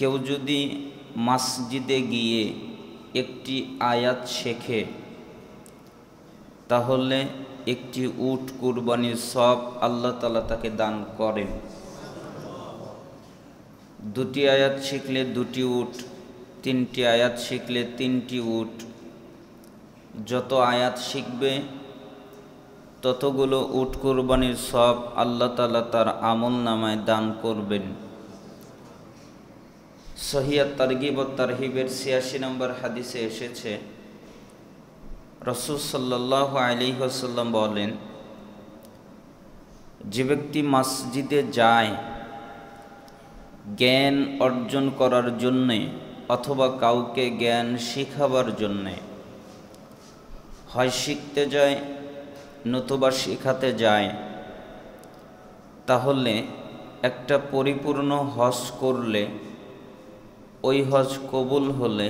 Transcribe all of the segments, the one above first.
কেউ যদি মসজিদে গিয়ে একটি আয়াত শেখে তাহলে একটি উট কুরবানির সওয়াব আল্লাহ তাআলা তাকে দান করেন। দুটি আয়াত শিখলে দুটি উট, তিনটি আয়াত শিখলে তিনটি উট। যত আয়াত শিখবে ততগুলো উট কুরবানির সওয়াব আল্লাহ তাআলা তার আমল নামায় দান করবেন। সহিহ তারগিব ও তারহিবের ৮৬ নম্বর হাদিসে এসেছে, রাসূল সাল্লাল্লাহু আলাইহি ওয়াসাল্লাম বলেন, যে ব্যক্তি মসজিদে যায় জ্ঞান অর্জন করার জন্যে অথবা কাউকে জ্ঞান শেখাবার জন্যে, হয় শিখতে যায় নতুবা শেখাতে যায়, তাহলে একটা পরিপূর্ণ হজ করলে, ওই হজ কবুল হলে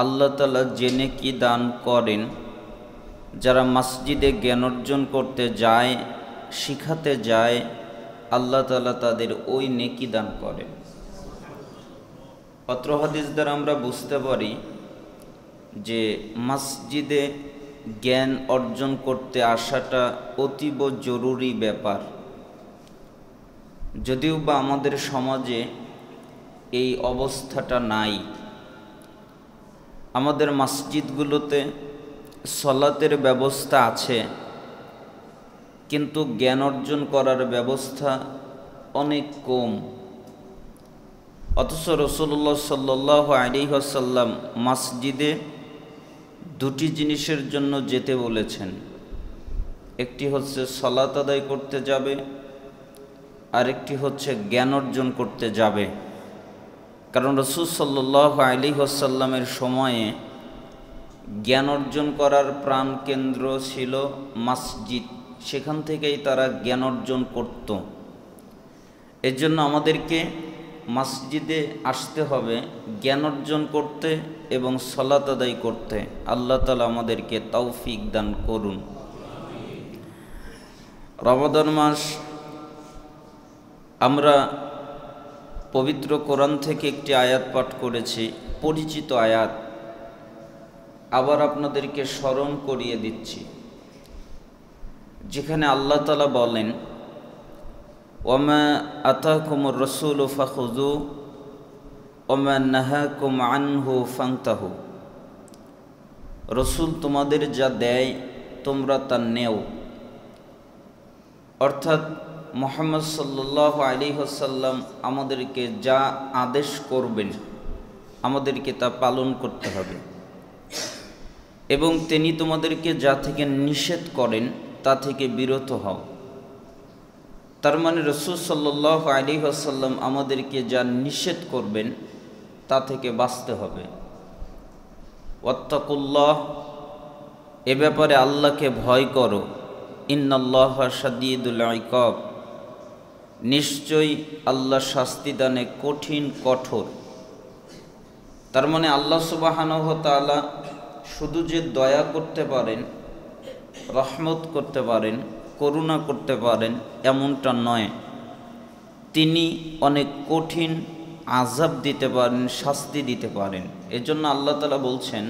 আল্লাহ তাআলা জেনে কি দান করেন, যারা মসজিদে জ্ঞান অর্জন করতে যায়, শিখাতে যায়, আল্লাহ তাআলা তাদের ওই নেকি দান করেন। অত্র হাদিস দ্বারা আমরা বুঝতে পারি যে মসজিদে জ্ঞান অর্জন করতে আসাটা অতীব জরুরি ব্যাপার। যদিও বা আমাদের সমাজে এই অবস্থাটা নাই। আমাদের মসজিদগুলোতে সলাতের ব্যবস্থা আছে, কিন্তু জ্ঞান অর্জন করার ব্যবস্থা অনেক কম। অথচ রাসূলুল্লাহ সাল্লাল্লাহু আলাইহি ওয়াসাল্লাম মসজিদে দুটি জিনিসের জন্য যেতে বলেছেন। একটি হচ্ছে সালাত আদায় করতে যাবে, আরেকটি হচ্ছে জ্ঞান অর্জন করতে যাবে। কারণ রাসূল সাল্লাল্লাহু আলাইহি ওয়াসাল্লামের সময়ে জ্ঞান অর্জন করার প্রাণকেন্দ্র ছিল মসজিদ, সেখান থেকেই তারা জ্ঞান অর্জন করত। এর জন্য আমাদেরকে মসজিদে আসতে হবে জ্ঞান অর্জন করতে এবং সালাত আদায় করতে। আল্লাহ তাআলা আমাদেরকে তৌফিক দান করুন। রমাদান মাস, আমরা পবিত্র কোরআন থেকে একটি আয়াত পাঠ করেছি, পরিচিত আয়াত, আবার আপনাদেরকে স্মরণ করিয়ে দিচ্ছি, যেখানে আল্লাহ তাআলা বলেন, ওয়ামা আতাকুমুর রাসূলু ফাখুযু ওয়ামা নাহাকুম আনহু ফান্তাহু। রসুল তোমাদের যা দেয় তোমরা তা নেও। অর্থাৎ মুহাম্মদ সাল্লাল্লাহু আলাইহি ওয়াসাল্লাম আমাদেরকে যা আদেশ করবেন আমাদেরকে তা পালন করতে হবে, এবং তিনি তোমাদেরকে যা থেকে নিষেধ করেন তা থেকে বিরত হও। তার মানে রাসূল সাল্লাল্লাহু আলাইহি ওয়াসাল্লাম আমাদেরকে যা নিষেধ করবেন তা থেকে বাঁচতে হবে। ওয়াত্তাকুল্লাহ, এ ব্যাপারে আল্লাহকে ভয় করো। ইন্নাল্লাহা শাদীদুল ইকাব, নিশ্চয়ই আল্লাহ শাস্তি দানে কঠিন কঠোর। তার মানে আল্লাহ সুবহানাহু ওয়া তাআলা শুধু যে দয়া করতে পারেন, রহমত করতে পারেন, করুণা করতে পারেন এমনটা নয়, তিনি অনেক কঠিন আযাব দিতে পারেন, শাস্তি দিতে পারেন। এজন্য আল্লাহ তাআলা বলছেন,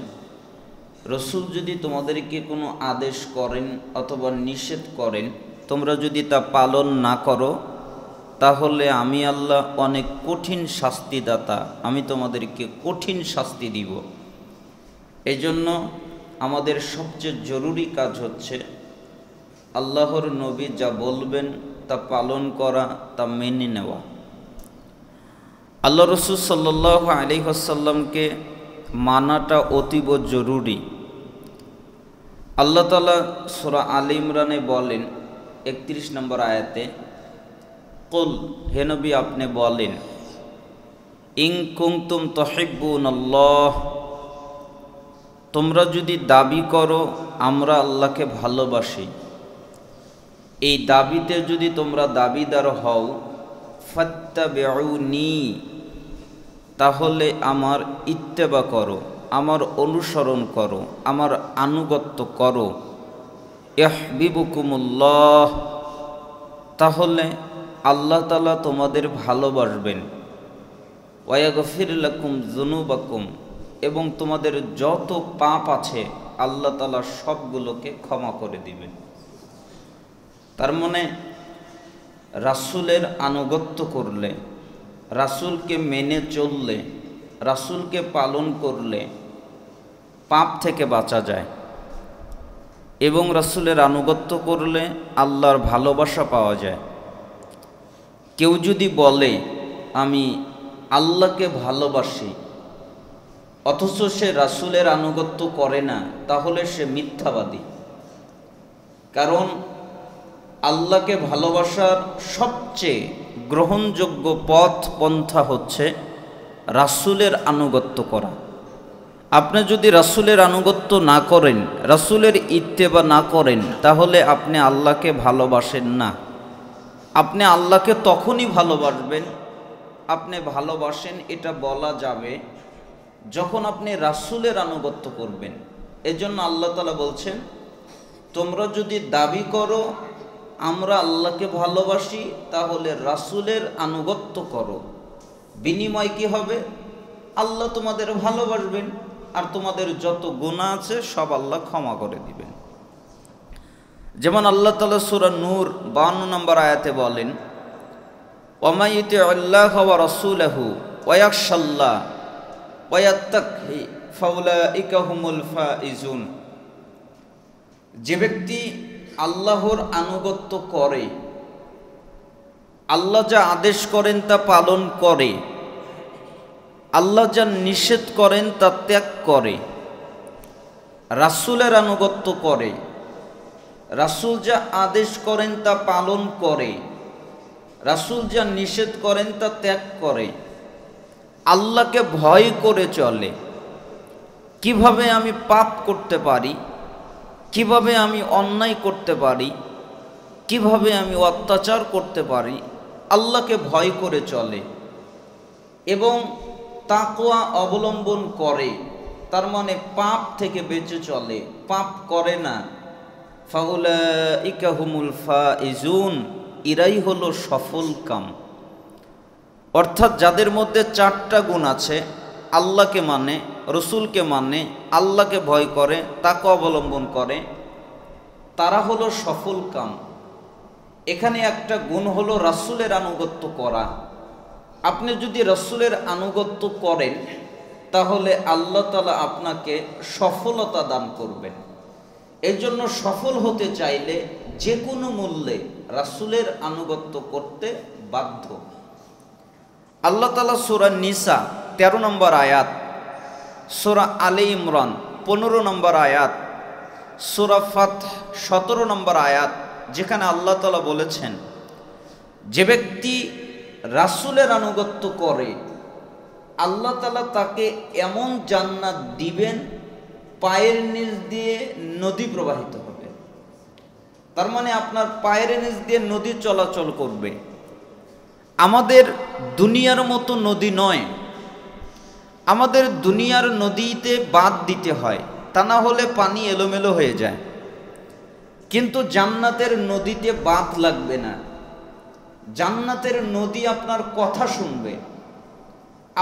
রসুল যদি তোমাদেরকে কোনো আদেশ করেন অথবা নিষেধ করেন, তোমরা যদি তা পালন না করো তাহলে আমি আল্লাহ অনেক কঠিন শাস্তিদাতা, আমি তোমাদেরকে কঠিন শাস্তি দিব। এজন্য আমাদের সবচেয়ে জরুরি কাজ হচ্ছে আল্লাহর নবী যা বলবেন তা পালন করা, তা মেনে নেওয়া। আল্লাহ রাসূল সাল্লাল্লাহু আলাইহি ওয়াসাল্লামকে মানাটা অতীব জরুরি। আল্লাহ তাআলা সূরা আলে ইমরানে বলেন ৩১ নম্বর আয়াতে, কুল, হে নবী আপনি বলেন, ইন কুনতুম তুহিব্বুনাল্লাহ, তোমরা যদি দাবি করো আমরা আল্লাহকে ভালোবাসি, এই দাবিতে যদি তোমরা দাবিদার হও, ফাত্তাবিউনি, তাহলে আমার ইত্তেবা করো, আমার অনুসরণ করো, আমার আনুগত্য করো। ইহবিবুকুমুল্লাহ, তাহলে আল্লাহ তাআলা তোমাদের ভালোবাসবেন। ওয়াগফির লাকুম যুনুবাকুম, এবং তোমাদের যত পাপ আছে আল্লাহ তাআলা সবগুলোকে ক্ষমা করে দিবেন। তার মানে রাসূলের আনুগত্য করলে, রাসূলকে মেনে চললে, রাসূলকে পালন করলে পাপ থেকে বাঁচা যায়, এবং রাসূলের আনুগত্য করলে আল্লাহর ভালোবাসা পাওয়া যায়। কেউ যদি বলে আমি আল্লাহকে ভালোবাসি অথচ সে রাসূলের আনুগত্য করে না, তাহলে সে মিথ্যাবাদী। কারণ আল্লাহকে ভালোবাসার সবচেয়ে গ্রহণযোগ্য পথ পন্থা হচ্ছে রাসূলের আনুগত্য করা। আপনি যদি রাসূলের আনুগত্য না করেন, রাসূলের ইত্তেবা না করেন, তাহলে আপনি আল্লাহকে ভালোবাসেন না। আপনি আল্লাহকে তখনই ভালোবাসবেন, আপনি ভালোবাসেন এটা বলা যাবে যখন আপনি রাসূলের আনুগত্য করবেন। এজন্য আল্লাহ তাআলা বলছেন, তোমরা যদি দাবি করো আমরা আল্লাহকে ভালোবাসি, তাহলে রাসূলের আনুগত্য করো। বিনিময় কি হবে? আল্লাহ তোমাদের ভালোবাসবেন, আর তোমাদের যত গুনাহ আছে সব আল্লাহ ক্ষমা করে দিবেন। যেমন আল্লাহ তাআলা সূরা নূর 52 নম্বর আয়াতে বলেন, ওয়া ইউতিউল্লাহ ওয়া রাসূলাহু ওয়া ইয়াখশাল্লাহ ওয়া ইয়াত্তাকি ফাউলাইকা হুমুল ফাইজুন। যে ব্যক্তি আল্লাহর আনুগত্য করে, আল্লাহ যা আদেশ করেন তা পালন করে, আল্লাহ যা নিষেধ করেন তা ত্যাগ করে, রাসূলের আনুগত্য করে, রাসূল যা আদেশ করেন তা পালন করে, রাসূল যা নিষেধ করেন তা ত্যাগ করে, আল্লাহকে ভয় করে চলে। কিভাবে আমি পাপ করতে পারি, কিভাবে আমি অন্যায় করতে পারি, কিভাবে আমি অত্যাচার করতে পারি, আল্লাহকে ভয় করে চলে এবং তাকওয়া অবলম্বন করে, তার মানে পাপ থেকে বেঁচে চলে, পাপ করে না। ফাউলাইকা হুমুল ফাইজুন, এরাই হলো সফল কাম। অর্থাৎ যাদের মধ্যে 4টা গুণ আছে, আল্লাহকে মানে, রসুলকে মানে, আল্লাহকে ভয় করে, তাকওয়া অবলম্বন করে, তারা হলো সফল কাম। এখানে একটা গুণ হলো রাসূলের আনুগত্য করা। আপনি যদি রাসূলের আনুগত্য করেন তাহলে আল্লাহ তাআলা আপনাকে সফলতা দান করবেন। এই জন্য সফল হতে চাইলে যে কোনো মূল্যে রাসূলের আনুগত্য করতে বাধ্য। আল্লাহ তাআলা সূরা নিসা 13 নম্বর আয়াত, সূরা আলে ইমরান 15 নম্বর আয়াত, সূরা ফাতহ 17 নম্বর আয়াত, যেখানে আল্লাহ তাআলা বলেছেন, যে ব্যক্তি রাসূলের আনুগত্য করে আল্লাহ তাআলা তাকে এমন জান্নাত দিবেন পায়ের নিচ দিয়ে নদী প্রবাহিত হবে। তার মানে আপনার পায়ের নিচ দিয়ে নদী চলাচল করবে। আমাদের দুনিয়ার মতো নদী নয়, আমাদের দুনিয়ার নদীতে বাঁধ দিতে হয়, তা না হলে পানি এলোমেলো হয়ে যায়। কিন্তু জান্নাতের নদীতে বাঁধ লাগবে না। জান্নাতের নদী আপনার কথা শুনবে।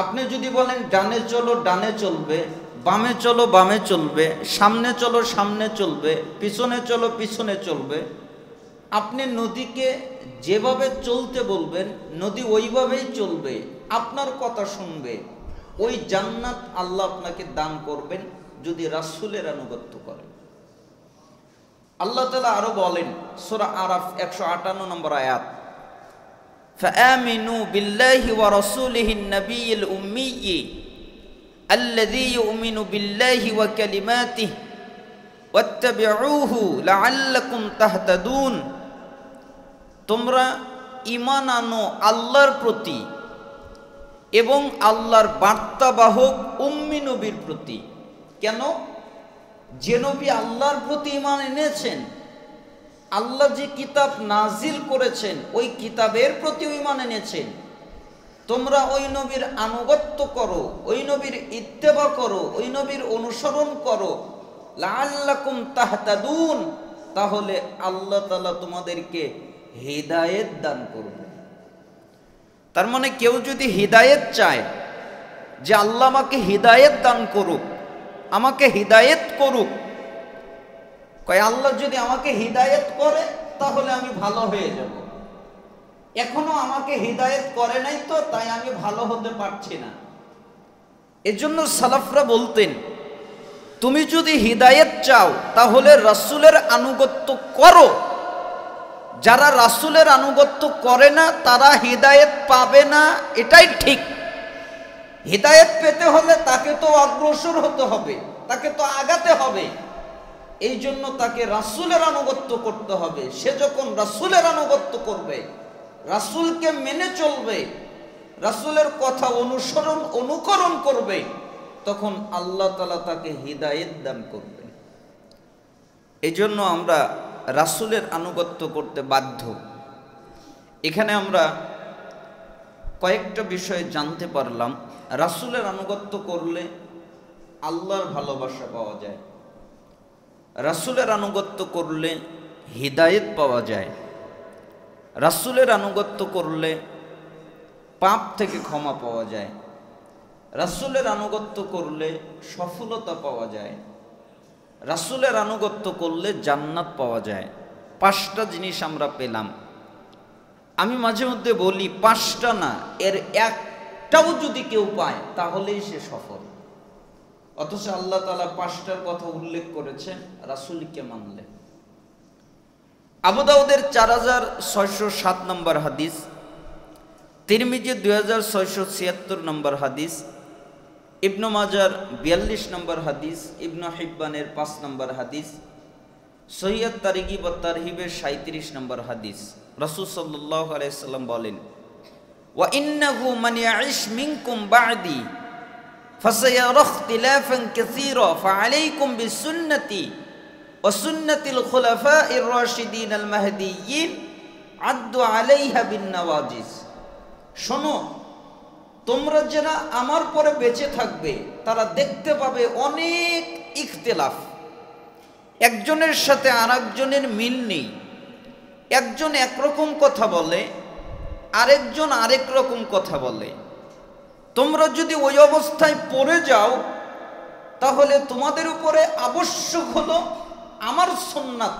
আপনি যদি বলেন ডানে চলো ডানে চলবে, বামে চলো বামে চলবে, সামনে চলো সামনে চলবে, পিছনে চলো পিছনে চলবে। আপনি নদীকে যেভাবে চলতে বলবেন নদী ওইভাবেই চলবে, আপনার কথা শুনবে। ওই জান্নাত আল্লাহ আপনাকে দান করবেন যদি রাসূলের আনুগত্য করেন। আল্লাহ তাআলা আরো বলেন, সূরা আরাফ 158 নম্বর আয়াত, فآمنوا بالله ورسوله النبي الأمي الذي يؤمن بالله وكلماته واتبعوه لعلكم تهتدون। তোমরা ঈমান আনো আল্লাহর প্রতি এবং আল্লাহর বার্তাবাহক উম্মি নবীর প্রতি। কেন? যে নবী আল্লাহর প্রতি ঈমান এনেছেন, আল্লাহ যে কিতাব নাজিল করেছেন ওই কিতাবের প্রতি ঈমান এনেছেন, তোমরা ওই নবীর আনুগত্য করো, ওই নবীর ইত্তেবা করো, ওই নবীর অনুসরণ করো, লাআল্লাকুম তাহতাদুন, তাহলে আল্লাহ তাআলা তোমাদেরকে হিদায়াত দান করবে। তার মানে কেউ যদি হিদায়াত চায় যে আল্লাহ আমাকে হিদায়েত দান করুক, আমাকে হিদায়েত করুক। কয় আল্লাহ যদি আমাকে হিদায়েত করে তাহলে আমি ভালো হয়ে যাব, এখনো আমাকে হিদায়েত করে নাই তো, তাই আমি ভালো হতে পারছি না। এজন্য সালাফরা বলতেন, তুমি যদি হিদায়েত চাও তাহলে রাসূলের আনুগত্য করো, যারা রাসূলের আনুগত্য করে না তারা হিদায়েত পাবে না, এটাই ঠিক। হিদায়েত পেতে হলে তাকে তো অগ্রসর হতে হবে, তাকে তো আগাতে হবে, এই জন্য তাকে রাসূলের আনুগত্য করতে হবে। সে যখন রাসূলের আনুগত্য করবে, রাসূলকে মেনে চলবে, রাসূলের কথা অনুকরণ করবে, তখন আল্লাহ তাআলা তাকে হিদায়েত দান করবেন। এই জন্য আমরা রাসূলের আনুগত্য করতে বাধ্য। এখানে আমরা কয়েকটা বিষয় জানতে পারলাম। রাসূলের আনুগত্য করলে আল্লাহর ভালোবাসা পাওয়া যায়, রাসূলের আনুগত্য করলে হিদায়েত পাওয়া যায়, রাসূলের আনুগত্য করলে পাপ থেকে ক্ষমা পাওয়া যায়, রাসূলের আনুগত্য করলে সফলতা পাওয়া যায়, রাসূলের আনুগত্য করলে জান্নাত পাওয়া যায়। 5টা জিনিস আমরা পেলাম। আমি মাঝে মধ্যে বলি 5টা না, এর একটাও যদি কেউ পায় তাহলেই সে সফল। অথচ আল্লাহ তাআলা 5টার কথা উল্লেখ করেছেন রাসূলকে মানলে। আবু দাউদের 4607 নম্বর হাদিস, তিরমিজি 2676 নম্বর হাদিস, ইবনু মাজার 42 নম্বর হাদিস, ইবনু হিব্বানের 5 নম্বর হাদিস, সহিহ তারগিব ওয়া তারহিবের 37 নম্বর হাদিস। রাসূল সাল্লাল্লাহু আলাইহি সাল্লাম বলেন, ওয়া ইন্নাহু মান ইয়াইশ মিনকুম বা'দি ফাসায়ারা ইখতিলাফান কাসীরা ফাআলাইকুম বিসুন্নতি ওয়া সুন্নাতিল খুলাফাইর রাশিদিন আল মাহদিয়্যিন আদ্দু আলাইহা বিন নওয়াজিজ। শোনো, তোমরা যারা আমার পরে বেঁচে থাকবে তারা দেখতে পাবে অনেক ইখতিলাফ, একজনের সাথে আরেকজনের মিল নেই, একজন একরকম কথা বলে, আরেকজন আরেক রকম কথা বলে। তোমরা যদি ওই অবস্থায় পড়ে যাও তাহলে তোমাদের উপরে আবশ্যক হলো আমার সুন্নাত,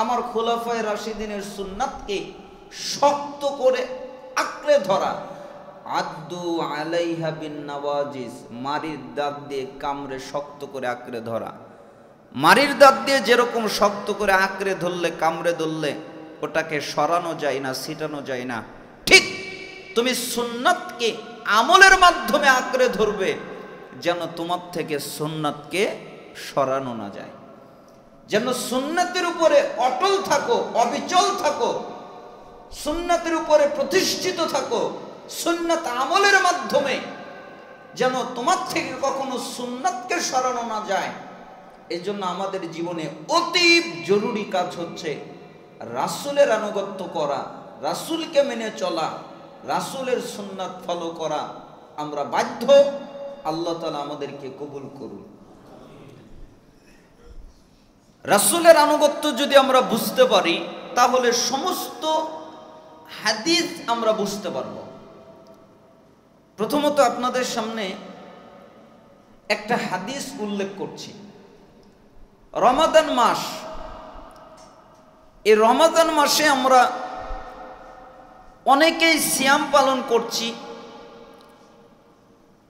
আমার খুলাফায়ে রাশিদিনের সুন্নাতকে শক্ত করে আঁকড়ে ধরা। আদ্দু আলাইহা বিন নওয়াজিজ, মারির দাঁত দিয়ে কামড়ে শক্ত করে আঁকড়ে ধরা। মারির দাঁত দিয়ে যেরকম শক্ত করে আঁকড়ে ধরলে, কামড়ে ধরলে ওটাকে সরানো যায় না, ছিটানো যায় না, ঠিক তুমি সুন্নাতকে আমলের মাধ্যমে আঁকড়ে ধরবে যেন তোমার থেকে সুন্নাতকে সরানো না যায়, যেন সুন্নাতের উপরে অটল থাকো, অবিচল থাকো, সুন্নাতের উপরে প্রতিষ্ঠিত থাকো, সুন্নাত আমলের মাধ্যমে যেন তোমার থেকে কখনো সুন্নাতকে সরানো না যায়। এই জন্য আমাদের জীবনে অতি জরুরি কাজ হচ্ছে রাসূলের আনুগত্য করা, রাসূলকে মেনে চলা, রাসূলের সুন্নাত ফলো করা। আমরা বাধ্য। আল্লাহ তাআলা আমাদেরকে কবুল করুন। রাসূলের আনুগত্য যদি আমরা বুঝতে পারি তাহলে সমস্ত হাদিস আমরা বুঝতে পারব। প্রথমত আপনাদের সামনে একটা হাদিস উল্লেখ করছি। রমাদান মাস, এই রমাদান মাসে আমরা অনেকেই সিয়াম পালন করছি,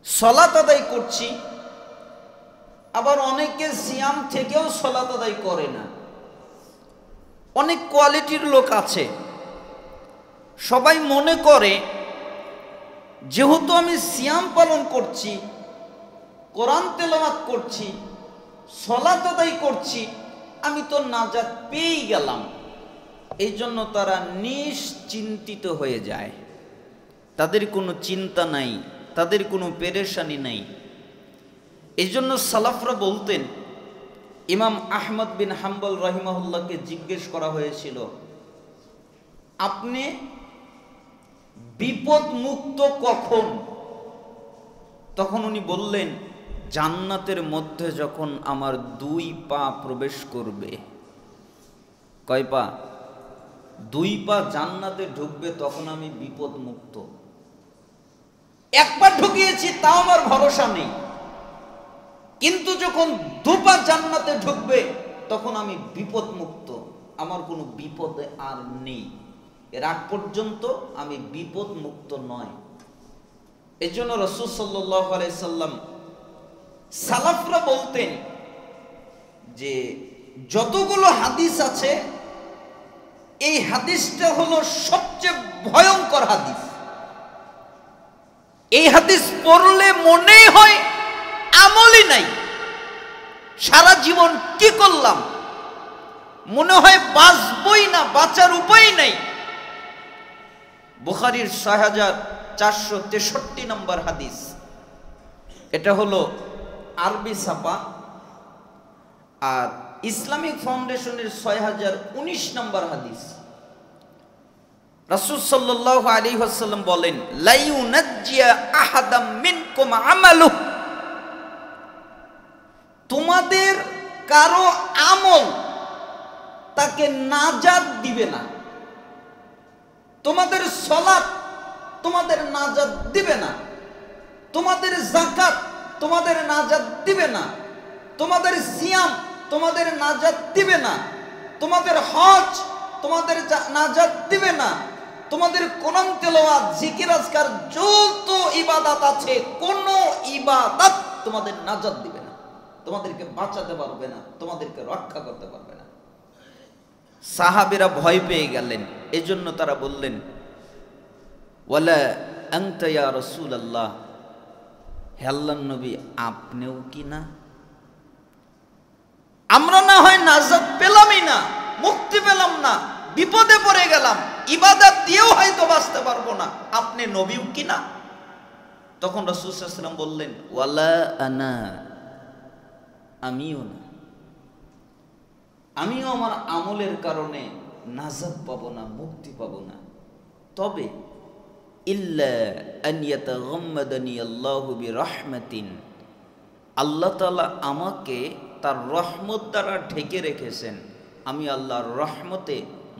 সালাত আদায় করছি, আবার অনেকে সিয়াম থেকেও সালাত আদায় করে না। অনেক কোয়ালিটির লোক আছে, সবাই মনে করে যেহেতু আমি সিয়াম পালন করছি, কোরআন তেলাওয়াত করছি, সালাত আদায় করছি, আমি তো নাজাত পেয়েই গেলাম। এই জন্য তারা নিশ্চিন্তিত হয়ে যায়, তাদের কোনো চিন্তা নাই, তাদের কোনো পেরেশানি নাই। এই জন্য সালাফরা বলতেন, ইমাম আহমদ বিন হাম্বল রাহিমাহুল্লাহকে জিজ্ঞেস করা হয়েছিল, আপনি বিপদ মুক্ত কখন? তখন উনি বললেন, জান্নাতের মধ্যে যখন আমার 2 পা প্রবেশ করবে। কয় পা? 2 পা জান্নাতে ঢুকবে, তখন আমি বিপদ মুক্ত। একবার ঢুকিয়েছি তাও আমার ভরসা নেই, কিন্তু যখন দুপা জান্নাতে ঢুকবে তখন আমি বিপদ মুক্ত, আমার কোনো বিপদে আর নেই। এর আগ পর্যন্ত আমি বিপদ মুক্ত নয়। এই জন্য রাসূল সাল্লাল্লাহু আলাইহি সাল্লাম, সালাফরা বলতেন যে যতগুলো হাদিস আছে এই হাদিসটা হলো সবচেয়ে ভয়ঙ্কর হাদিস। এই হাদিস পড়লে মনে হয় আমলই নাই, সারা জীবন কি করলাম, মনে হয় বাঁচবই না, বাঁচার উপায় নাই। বুখারীর ৬৪৬৩ নম্বর হাদিস, এটা হলো আরবি ছাপা, আর ইসলামিক ফাউন্ডেশনের ৬০১৯ নম্বর হাদিস। রাসূল সাল্লাল্লাহু আলাইহি ওয়াসাল্লাম বলেন, লা ইউনাজ্জিয়া আহাদাম মিনকুম আমালু, তোমাদের কারো আমল তাকে নাজাত দিবে না। তোমাদের সালাত তোমাদের নাজাত দিবে না, তোমাদের যাকাত তোমাদের নাজাত দিবে না, তোমাদের সিয়াম তোমাদের নাজাত দিবে না, তোমাদের হজ তোমাদের নাজাত দিবে না, তোমাদের কোরআন তেলাওয়াত, জিকির আজকার যত ইবাদত আছে কোন ইবাদত তোমাদের নাজাত দিবে না, তোমাদেরকে বাঁচাতে পারবে না, তোমাদেরকে রক্ষা করতে পারবে না। সাহাবীরা ভয় পেয়ে গেলেন, এজন্য তারা বললেন, ওয়ালা আনতা ইয়া রাসূলুল্লাহ, হে আল্লাহর নবী আপনিও কি না? আমরা না হয় নাজাত পেলামই না, মুক্তি পেলাম না, বিপদে পড়ে গেলাম, ইবাদত দিয়েও হয়তো বাঁচতে পারবো না, আপনি নবীও কি না? তখন রাসূল সাল্লাল্লাহু আলাইহি ওয়াসাল্লাম বললেন, ওয়ালা আনা, আমিও না, আমিও আমার আমলের কারণে নাজাত পাবো না, মুক্তি পাবো না। তবে ইল্লা আন ইয়াতাগাম্মাদানি আল্লাহু বিরহমাতিন, আল্লাহ তাআলা আমাকে তার রহমত দ্বারা ঢেকে রেখেছেন, আমি আল্লাহর রহমতে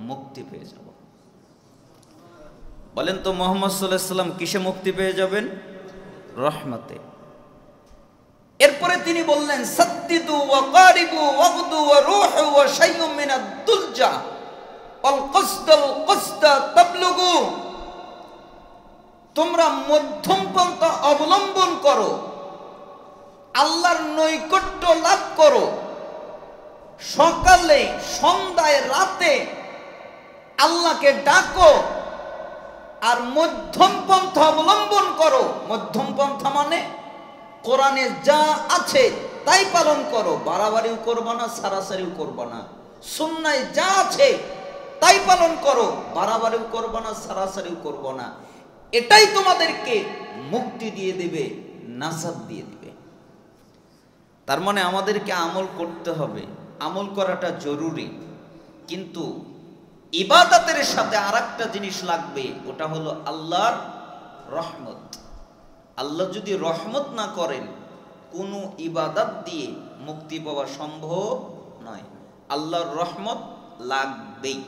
মুক্তি পেয়ে যাব। বলেন তো মুহাম্মদ সাল্লাল্লাহু আলাইহি ওয়াসাল্লাম কিসে মুক্তি পেয়ে যাবেন? রহমতে। এরপরে তিনি বললেন, সাদ্দিদু ওয়া কারিবু ওয়াগদু ওয়া রূহু ওয়া শাইউম মিনাদ দুলজা ওয়াল কসদাল কসদা তাবলুগু, তোমরা মধ্যম পন্থা অবলম্বন করো, আল্লাহর নৈকট্য লাভ করো, সকালে সন্ধ্যায় রাতে আল্লাহকে ডাকো, আর মধ্যম পন্থা অবলম্বন করো। মধ্যম পন্থা মানে কোরআনে যা আছে তাই পালন করো, বাড়াবাড়িও করবা না, সারাসারিও করবা না। সুন্নায় যা আছে তাই পালন করো, বাড়াবাড়িও করবা না, সারাসারিও করবা না। এটাই তোমাদেরকে মুক্তি দিয়ে দেবে, নাজাত দিয়ে দিবে। তার মানে আমাদেরকে আমল করতে হবে, আমল করাটা জরুরি, কিন্তু ইবাদতের সাথে আরেকটা জিনিস লাগবে, ওটা হলো আল্লাহর রহমত। আল্লাহ যদি রহমত না করেন, কোনো ইবাদত দিয়ে মুক্তি পাওয়া সম্ভব নয়। আল্লাহর রহমত লাগবেই।